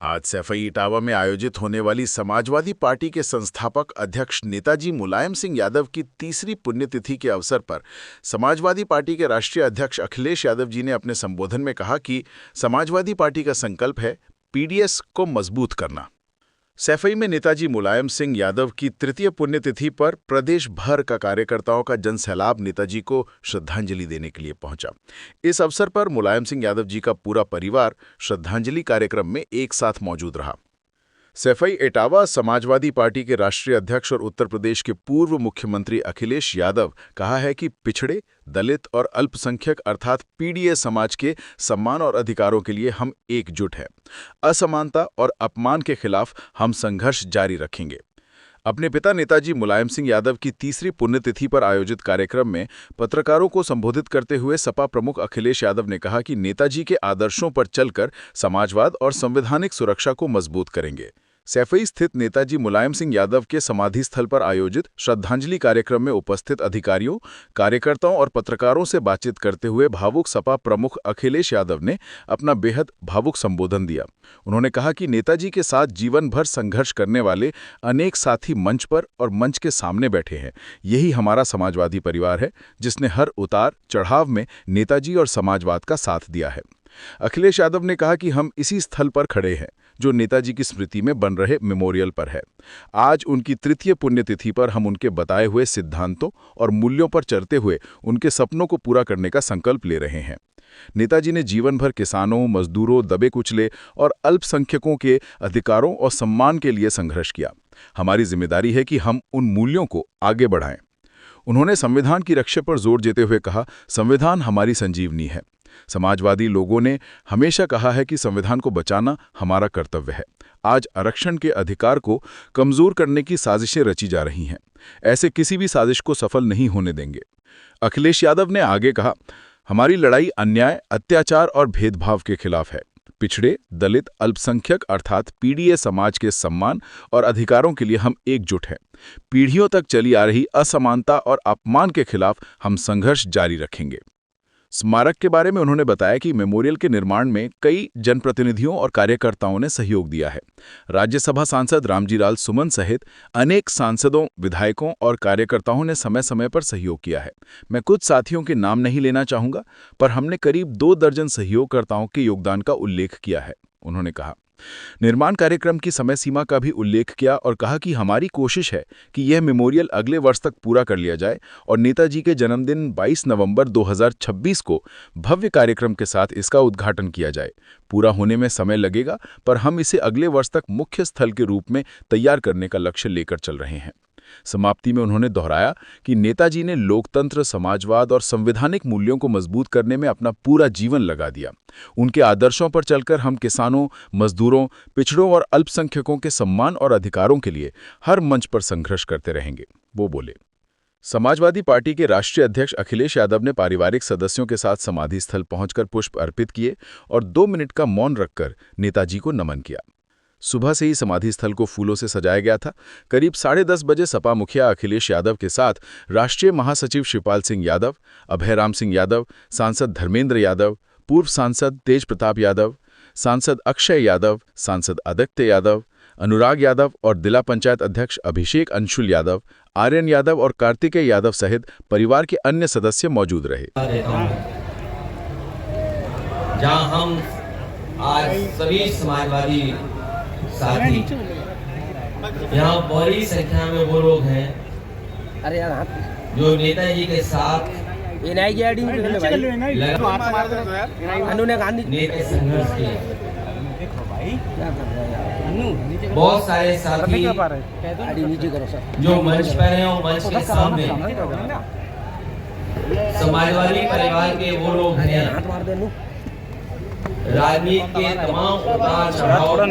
आज सैफई इटावा में आयोजित होने वाली समाजवादी पार्टी के संस्थापक अध्यक्ष नेताजी मुलायम सिंह यादव की तीसरी पुण्यतिथि के अवसर पर समाजवादी पार्टी के राष्ट्रीय अध्यक्ष अखिलेश यादव जी ने अपने संबोधन में कहा कि समाजवादी पार्टी का संकल्प है पीडीएस को मजबूत करना। सैफई में नेताजी मुलायम सिंह यादव की तृतीय पुण्यतिथि पर प्रदेश भर का कार्यकर्ताओं का जनसैलाब नेताजी को श्रद्धांजलि देने के लिए पहुंचा। इस अवसर पर मुलायम सिंह यादव जी का पूरा परिवार श्रद्धांजलि कार्यक्रम में एक साथ मौजूद रहा। सैफई इटावा समाजवादी पार्टी के राष्ट्रीय अध्यक्ष और उत्तर प्रदेश के पूर्व मुख्यमंत्री अखिलेश यादव कहा है कि पिछड़े, दलित और अल्पसंख्यक अर्थात पीडीए समाज के सम्मान और अधिकारों के लिए हम एकजुट हैं। असमानता और अपमान के खिलाफ हम संघर्ष जारी रखेंगे। अपने पिता नेताजी मुलायम सिंह यादव की तीसरी पुण्यतिथि पर आयोजित कार्यक्रम में पत्रकारों को संबोधित करते हुए सपा प्रमुख अखिलेश यादव ने कहा कि नेताजी के आदर्शों पर चलकर समाजवाद और संवैधानिक सुरक्षा को मजबूत करेंगे। सैफई स्थित नेताजी मुलायम सिंह यादव के समाधि स्थल पर आयोजित श्रद्धांजलि कार्यक्रम में उपस्थित अधिकारियों, कार्यकर्ताओं और पत्रकारों से बातचीत करते हुए भावुक सपा प्रमुख अखिलेश यादव ने अपना बेहद भावुक संबोधन दिया। उन्होंने कहा कि नेताजी के साथ जीवन भर संघर्ष करने वाले अनेक साथी मंच पर और मंच के सामने बैठे हैं। यही हमारा समाजवादी परिवार है, जिसने हर उतार चढ़ाव में नेताजी और समाजवाद का साथ दिया है। अखिलेश यादव ने कहा कि हम इसी स्थल पर खड़े हैं जो नेताजी की स्मृति में बन रहे मेमोरियल पर है। आज उनकी तृतीय पुण्यतिथि पर हम उनके बताए हुए सिद्धांतों और मूल्यों पर चलते हुए उनके सपनों को पूरा करने का संकल्प ले रहे हैं। नेताजी ने जीवन भर किसानों, मजदूरों, दबे कुचले और अल्पसंख्यकों के अधिकारों और सम्मान के लिए संघर्ष किया। हमारी जिम्मेदारी है कि हम उन मूल्यों को आगे बढ़ाएं। उन्होंने संविधान की रक्षा पर जोर देते हुए कहा, संविधान हमारी संजीवनी है। समाजवादी लोगों ने हमेशा कहा है कि संविधान को बचाना हमारा कर्तव्य है। आज आरक्षण के अधिकार को कमजोर करने की साजिशें रची जा रही हैं। ऐसे किसी भी साजिश को सफल नहीं होने देंगे। अखिलेश यादव ने आगे कहा, हमारी लड़ाई अन्याय, अत्याचार और भेदभाव के खिलाफ है। पिछड़े, दलित, अल्पसंख्यक अर्थात पीडीए समाज के सम्मान और अधिकारों के लिए हम एकजुट हैं। पीढ़ियों तक चली आ रही असमानता और अपमान के खिलाफ हम संघर्ष जारी रखेंगे। स्मारक के बारे में उन्होंने बताया कि मेमोरियल के निर्माण में कई जनप्रतिनिधियों और कार्यकर्ताओं ने सहयोग दिया है। राज्यसभा सांसद रामजी लाल सुमन सहित अनेक सांसदों, विधायकों और कार्यकर्ताओं ने समय समय पर सहयोग किया है। मैं कुछ साथियों के नाम नहीं लेना चाहूंगा, पर हमने करीब 2 दर्जन सहयोगकर्ताओं के योगदान का उल्लेख किया है। उन्होंने कहा, निर्माण कार्यक्रम की समय सीमा का भी उल्लेख किया और कहा कि हमारी कोशिश है कि यह मेमोरियल अगले वर्ष तक पूरा कर लिया जाए और नेताजी के जन्मदिन 22 नवंबर 2026 को भव्य कार्यक्रम के साथ इसका उद्घाटन किया जाए। पूरा होने में समय लगेगा, पर हम इसे अगले वर्ष तक मुख्य स्थल के रूप में तैयार करने का लक्ष्य लेकर चल रहे हैं। समाप्ति में उन्होंने दोहराया कि नेताजी ने लोकतंत्र, समाजवाद और संवैधानिक मूल्यों को मजबूत करने में अपना पूरा जीवन लगा दिया। उनके आदर्शों पर चलकर हम किसानों, मजदूरों, पिछड़ों और अल्पसंख्यकों के सम्मान और अधिकारों के लिए हर मंच पर संघर्ष करते रहेंगे, वो बोले। समाजवादी पार्टी के राष्ट्रीय अध्यक्ष अखिलेश यादव ने पारिवारिक सदस्यों के साथ समाधि स्थल पहुंचकर पुष्प अर्पित किए और 2 मिनट का मौन रखकर नेताजी को नमन किया। सुबह से ही समाधि स्थल को फूलों से सजाया गया था। करीब 10:30 बजे सपा मुखिया अखिलेश यादव के साथ राष्ट्रीय महासचिव शिवपाल सिंह यादव, अभयराम सिंह यादव, सांसद धर्मेंद्र यादव, पूर्व सांसद तेज प्रताप यादव, सांसद अक्षय यादव, सांसद आदित्य यादव, अनुराग यादव और जिला पंचायत अध्यक्ष अभिषेक अंशुल यादव, आर्यन यादव और कार्तिकेय यादव सहित परिवार के अन्य सदस्य मौजूद रहे। जहां हम आज सभी समाजवादी साथी, यहाँ बड़ी संख्या में वो लोग हैं जो नेताजी के साथ नेता संघर्ष किए। बहुत सारे साथी जो मंच पर हैं और मंच के सामने समाजवादी परिवार के वो लोग हैं, राजनीति के तमाम उतार चढ़ाव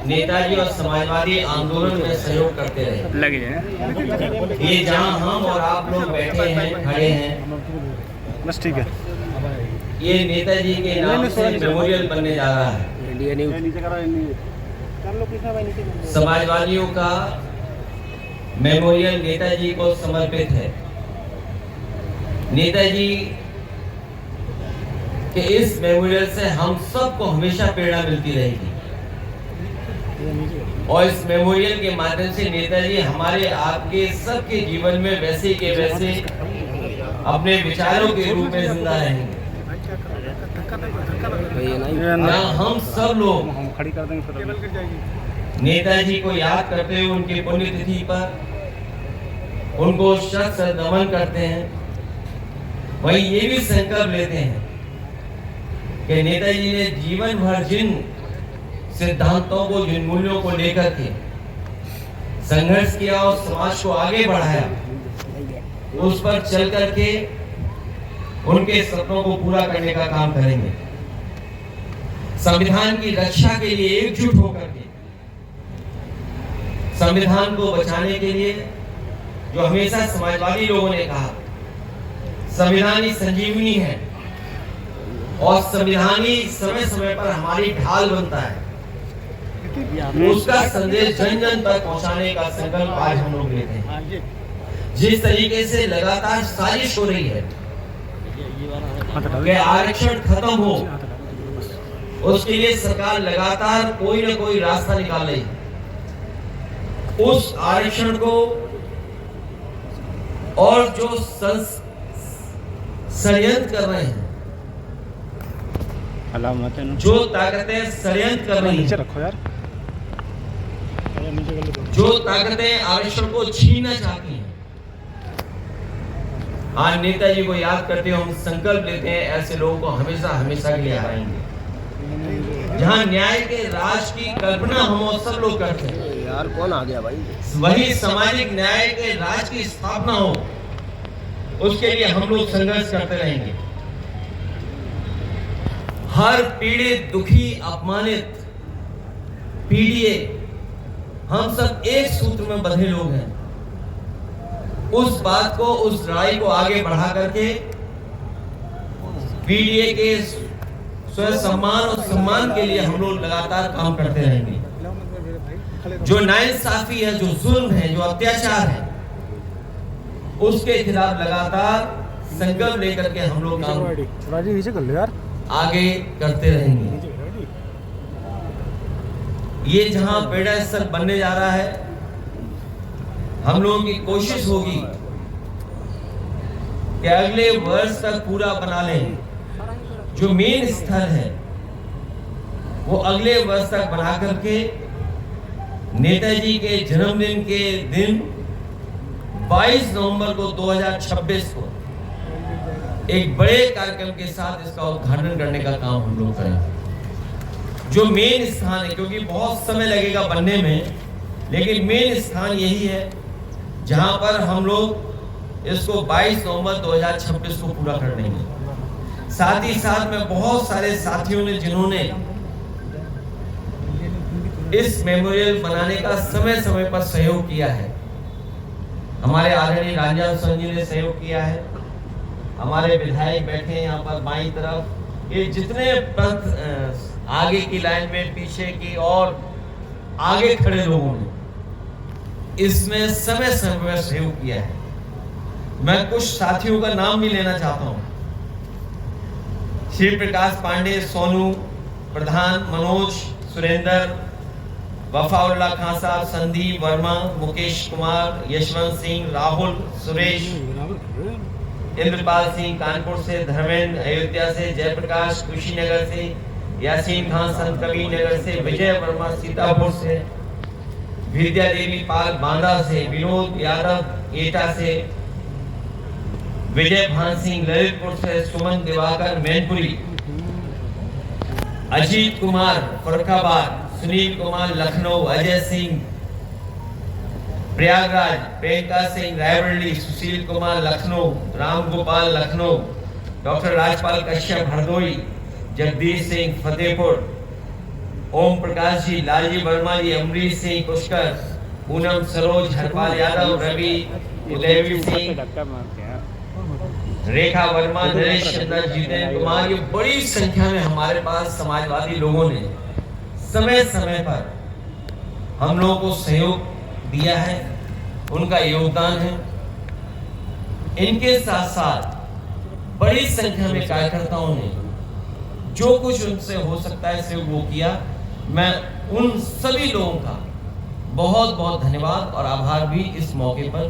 नेताजी और समाजवादी आंदोलन में सहयोग करते रहे। ये जहां हम और आप लोग बैठे हैं, खड़े हैं, बस ठीक है, ये नेताजी के नाम से मेमोरियल बनने जा रहा है। समाजवादियों का मेमोरियल नेताजी को समर्पित है। नेताजी कि इस मेमोरियल से हम सबको हमेशा प्रेरणा मिलती रहेगी और इस मेमोरियल के माध्यम से नेताजी हमारे आपके सबके जीवन में वैसे के वैसे अपने विचारों के रूप में जिंदा रहेंगे। हम सब लोग नेताजी को याद करते हुए उनकी पुण्यतिथि पर उनको श्रद्धा नमन करते हैं। वही ये भी संकल्प लेते हैं कि नेताजी ने जीवन भर जिन सिद्धांतों को, जिन मूल्यों को लेकर के संघर्ष किया और समाज को आगे बढ़ाया, उस पर चल करके उनके सपनों को पूरा करने का काम करेंगे। संविधान की रक्षा के लिए एकजुट होकर के संविधान को बचाने के लिए, जो हमेशा समाजवादी लोगों ने कहा संविधान ही संजीवनी है और संविधान ही समय समय पर हमारी ढाल बनता है, उसका संदेश जन जन तक पहुंचाने का संकल्प आज हम लोग लेते हैं। जिस तरीके से लगातार साजिश हो रही है कि आरक्षण खत्म हो, उसके लिए सरकार लगातार कोई ना कोई रास्ता निकाल रही है। उस आरक्षण को और जो षड्यंत्र कर रहे हैं, जो ताकतें षड्यंत्र कर रही हैं, जो ताकतें आरक्षण को छीनना चाहती हैं, आज नेताजी को याद करते हुए हम संकल्प लेते हैं ऐसे लोगों को हमेशा हमेशा के लिए हराएंगे। जहां न्याय के राज की कल्पना हम सब लोग करते हैं, यार कौन आ गया भाई, वही सामाजिक न्याय के राज की स्थापना हो, उसके लिए हम लोग संघर्ष करते रहेंगे। हर पीड़ित, दुखी, अपमानित, पीड़िए, हम सब एक सूत्र में बंधे लोग हैं। उस बात को, उस लड़ाई को आगे बढ़ा करके पीड़िए के स्वयं सम्मान और सम्मान के लिए हम लोग लगातार काम करते रहेंगे। जो नाइंसाफी है, जो जुल्म है, जो अत्याचार है, उसके खिलाफ लगातार संकल्प लेकर के हम लोग काम आगे करते रहेंगे। ये जहां प्रेरणा स्थल बनने जा रहा है, हम लोगों की कोशिश होगी कि अगले वर्ष तक पूरा बना लें। जो मेन स्थल है वो अगले वर्ष तक बना करके नेताजी के जन्मदिन के दिन 22 नवंबर को 2026 को एक बड़े कार्यक्रम के साथ इसका उद्घाटन करने का काम हम लोग करेंगे। जो मेन स्थान है, क्योंकि बहुत समय लगेगा बनने में, लेकिन मेन स्थान यही है जहां पर हम लोग इसको 22 नवंबर 2026 को पूरा कर लेंगे। साथ ही साथ में बहुत सारे साथियों ने जिन्होंने इस मेमोरियल बनाने का समय समय पर सहयोग किया है, हमारे आदरणीय राजा जी ने सहयोग किया है, हमारे विधायक बैठे हैं यहाँ पर बाईं तरफ, ये जितने आगे की लाइन में, पीछे की और आगे खड़े लोगों ने इसमें समय समय पर सहयोग किया है। मैं कुछ साथियों का नाम भी लेना चाहता हूँ। श्री प्रकाश पांडे, सोनू प्रधान, मनोज, सुरेंद्र, वफाउल्लाह खान साहब, संदीप वर्मा, मुकेश कुमार, यशवंत सिंह, राहुल, सुरेश, इंद्रपाल सिंह कानपुर से, धर्मेंद्र अयोध्या से, जयप्रकाश कुशीनगर से, यासीन खान संत कबीर नगर से, विजय वर्मा सीतापुर से, विद्या देवी पाल बांदा से, विनोद यादव एटा से, विजय भान सिंह ललितपुर से, सुमन दिवाकर मैनपुरी, अजीत कुमार फरुखाबाद, सुनील कुमार लखनऊ, अजय सिंह प्रयागराज, प्रियंका सिंह रायबरेली, सुशील कुमार लखनऊ, राम गोपाल लखनऊ, डॉक्टर राजपाल कश्यप हरदोई, जगदीश सिंह फतेहपुर, ओम प्रकाश जी, लालजी वर्मा जी, अमरीश सिंह पुष्कर, पूनम सरोज, हरपाल यादव, रवि उदयवीर सिंह, रेखा वर्मा, नरेश चंद्र, जितेंद्र कुमार, ये बड़ी संख्या में हमारे पास समाजवादी लोगों ने समय समय पर हम लोगों को सहयोग दिया है, उनका योगदान है। इनके साथ साथ बड़ी संख्या में कार्यकर्ताओं ने जो कुछ उनसे हो सकता है सिर्फ वो किया। मैं उन सभी लोगों का बहुत बहुत धन्यवाद और आभार भी इस मौके पर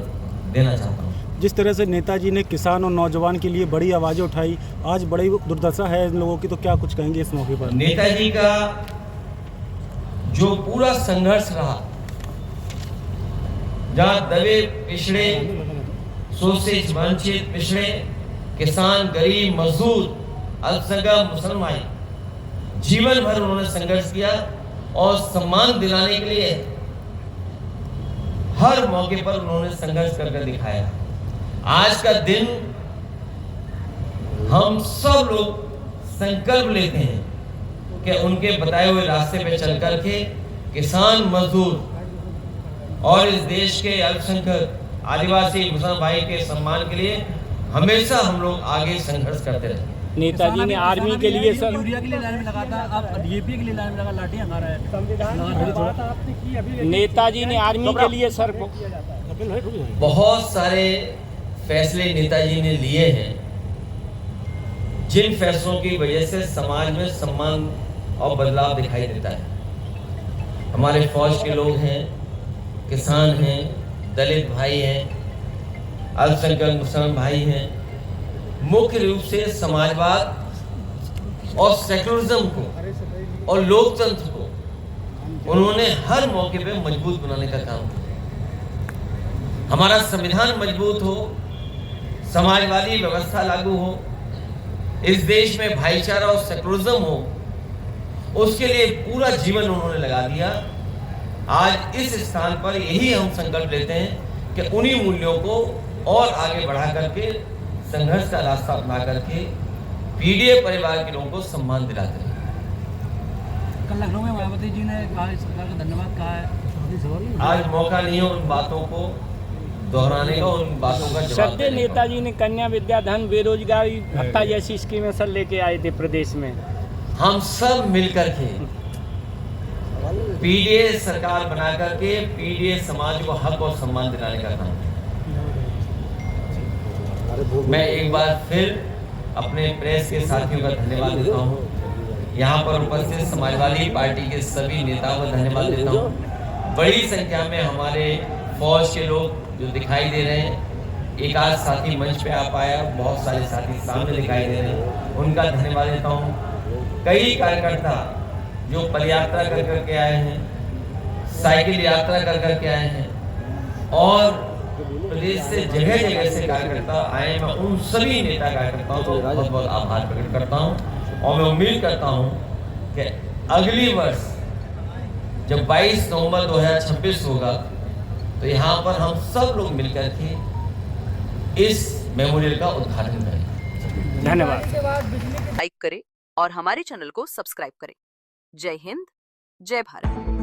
देना चाहता हूँ। जिस तरह से नेताजी ने किसान और नौजवान के लिए बड़ी आवाज़ें उठाई, आज बड़ी दुर्दशा है इन लोगों की, तो क्या कुछ कहेंगे इस मौके पर? नेताजी का जो पूरा संघर्ष रहा, जहाँ दबे पिछड़े, शोषित वंचित पिछड़े किसान, गरीब, मजदूर, अल्पसंख्यक मुसलमान, जीवन भर उन्होंने संघर्ष किया और सम्मान दिलाने के लिए हर मौके पर उन्होंने संघर्ष करके दिखाया। आज का दिन हम सब लोग संकल्प लेते हैं कि उनके बताए हुए रास्ते पे चल करके किसान, मजदूर और इस देश के अल्पसंख्यक, आदिवासी, मुसलमान भाई के सम्मान के लिए हमेशा हम लोग आगे संघर्ष करते रहे। नेताजी ने आर्मी के लिए सर यूरिया के लिए लाइन में लगा था, अब डीएपी के लिए लाइन में लगा, लाठी हमारा है। नेताजी ने आर्मी के लिए सर बहुत सारे फैसले नेताजी ने लिए हैं, जिन फैसलों की वजह से समाज में सम्मान और बदलाव दिखाई देता है। हमारे फौज के लोग हैं, किसान हैं, दलित भाई हैं, अल्पसंख्यक मुसलमान भाई हैं, मुख्य रूप से समाजवाद और सेकुलरिज्म को और लोकतंत्र को उन्होंने हर मौके पे मजबूत बनाने का काम किया। हमारा संविधान मजबूत हो, समाजवादी व्यवस्था लागू हो, इस देश में भाईचारा और सेकुलरिज्म हो, उसके लिए पूरा जीवन उन्होंने लगा दिया। आज इस स्थान पर यही हम संकल्प लेते हैं कि उन्हीं मूल्यों को और आगे बढ़ा करके संघर्ष का रास्ता अपना करके पीडीए परिवार के लोगों को सम्मान दिलाते हैं। कल लखनऊ में मायावती जी ने कहा, सरकार का धन्यवाद कहा है। आज मौका नहीं है उन बातों को दोहराने का, उन बातों का जवाब सत्य देने का। नेताजी ने कन्या विद्याधन, बेरोजगारी भत्ता जैसी स्कीमें सर लेके आए थे प्रदेश में। हम सब मिलकर के पीडीए सरकार बना करके पीडीए समाज को हक और सम्मान दिलाने का काम। मैं एक बार फिर अपने प्रेस के साथियों का धन्यवाद देता हूँ। यहाँ पर उपस्थित समाजवादी पार्टी के सभी नेताओं का धन्यवाद देता हूँ। बड़ी संख्या में हमारे फौज के लोग जो दिखाई दे रहे हैं, एक आध साथी मंच पे आ पाया, बहुत सारे साथी सामने दिखाई दे रहे हैं, उनका धन्यवाद देता हूँ। कई कार्यकर्ता जो पदयात्रा कर करके आए हैं, साइकिल यात्रा कर करके आए हैं और प्रदेश से जगह जगह से कार्यकर्ता आए, मैं उन सभी नेता कार्यकर्ताओं को बहुत बहुत आभार प्रकट करता हूं और मैं उम्मीद करता हूं कि अगली वर्ष जब 22 नवंबर 2026 होगा तो यहाँ पर हम सब लोग मिलकर के इस मेमोरियल का उद्घाटन करेंगे। धन्यवाद। लाइक करें और हमारे चैनल को सब्सक्राइब करें। जय हिंद, जय भारत।